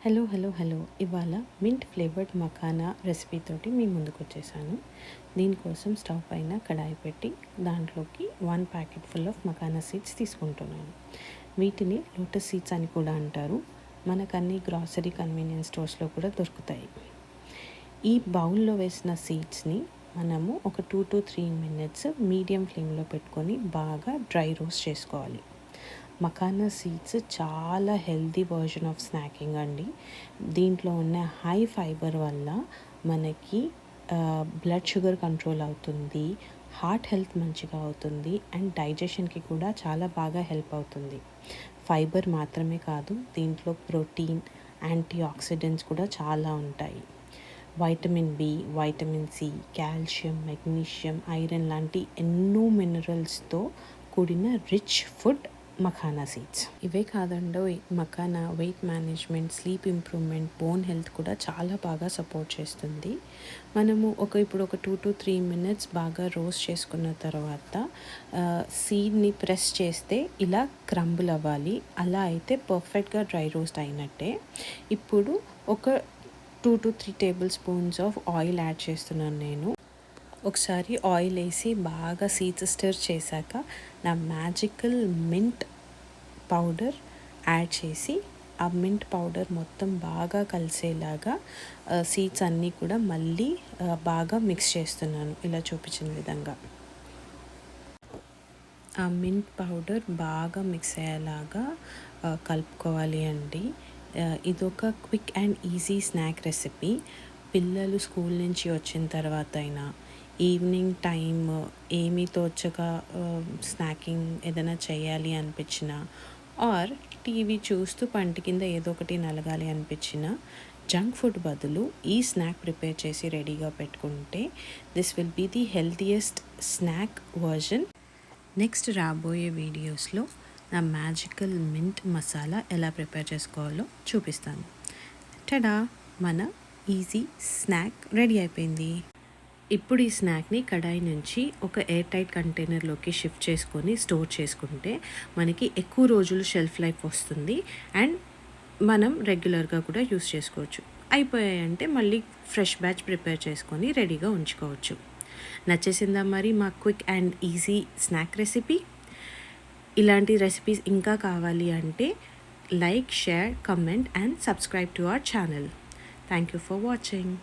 Hello ఇవాళ mint flavoured makhana రెసిపీతోటి మీ ముందుకు వచ్చేసాను. దీనికోసం స్టవ్ పైన కడాయి పెట్టి దాంట్లోకి 1 packet full of makhana seeds తీసుకుంటున్నాను. వీటిని లోటస్ సీడ్స్ అని కూడా అంటారు. మనకు అన్ని గ్రాసరీ కన్వీనియన్స్ స్టోర్స్లో కూడా దొరుకుతాయి. ఈ బౌల్లో వేసిన సీడ్స్ని మనము ఒక 2 to 3 minutes మీడియం ఫ్లేమ్లో పెట్టుకొని బాగా డ్రై రోస్ట్ చేసుకోవాలి. మఖానా సీడ్స్ చాలా హెల్తీ వర్జన్ ఆఫ్ స్నాకింగ్ అండి. దీంట్లో ఉన్న హై ఫైబర్ వల్ల మనకి బ్లడ్ షుగర్ కంట్రోల్ అవుతుంది, హార్ట్ హెల్త్ మంచిగా అవుతుంది అండ్ డైజెషన్కి కూడా చాలా బాగా హెల్ప్ అవుతుంది. ఫైబర్ మాత్రమే కాదు, దీంట్లో ప్రోటీన్, యాంటీ ఆక్సిడెంట్స్ కూడా చాలా ఉంటాయి. Vitamin B, vitamin C, calcium, magnesium, iron లాంటి ఎన్నో మినరల్స్తో కూడిన రిచ్ ఫుడ్ మఖానా సీడ్స్. ఇవే కాదండో, makhana weight management, sleep improvement, bone health కూడా చాలా బాగా సపోర్ట్ చేస్తుంది. మనము ఇప్పుడు ఒక 2 to 3 minutes బాగా రోస్ట్ చేసుకున్న తర్వాత సీడ్ని ప్రెస్ చేస్తే ఇలా క్రంబుల్ అవ్వాలి. అలా అయితే పర్ఫెక్ట్గా డ్రై రోస్ట్ అయినట్టే. ఇప్పుడు ఒక 2 to 3 tablespoons of oil add చేస్తున్నాను నేను. ఒకసారి ఆయిల్ వేసి బాగా సీడ్స్ స్టిర్ చేశాక నా మ్యాజికల్ మింట్ పౌడర్ యాడ్ చేసి ఆ మింట్ పౌడర్ మొత్తం బాగా కలిసేలాగా సీడ్స్ అన్నీ కూడా మళ్ళీ బాగా మిక్స్ చేస్తున్నాను ఇలా చూపించిన విధంగా. ఆ మింట్ పౌడర్ బాగా మిక్స్ అయ్యేలాగా కలుపుకోవాలి అండి. ఇదొక quick and easy snack recipe. పిల్లలు స్కూల్ నుంచి వచ్చిన తర్వాత అయినా, ఈవినింగ్ టైం ఏమీ తోచక స్నాకింగ్ ఏదైనా చేయాలి అనిపించినా, ఆర్ టీవీ చూస్తూ పంటి కింద ఏదో ఒకటి నలగాలి అనిపించిన, జంక్ ఫుడ్ బదులు ఈ స్నాక్ ప్రిపేర్ చేసి రెడీగా పెట్టుకుంటే this will be the healthiest snack version. Next రాబోయే వీడియోస్లో నా మ్యాజికల్ మింట్ మసాలా ఎలా ప్రిపేర్ చేసుకోవాలో చూపిస్తాను. టడా, మన ఈజీ స్నాక్ రెడీ అయిపోయింది. ఇప్పుడు ఈ స్నాక్ని కడాయి నుంచి ఒక ఎయిర్ టైట్ కంటైనర్లోకి షిఫ్ట్ చేసుకొని స్టోర్ చేసుకుంటే మనకి ఎక్కువ రోజులు షెల్ఫ్ లైఫ్ వస్తుంది అండ్ మనం రెగ్యులర్గా కూడా యూస్ చేసుకోవచ్చు. అయిపోయాయంటే మళ్ళీ ఫ్రెష్ బ్యాచ్ ప్రిపేర్ చేసుకొని రెడీగా ఉంచుకోవచ్చు. నచ్చేసిందా మరి మా quick and easy snack recipe? ఇలాంటి రెసిపీస్ ఇంకా కావాలి అంటే like, share, comment and subscribe to our channel. Thank you for watching.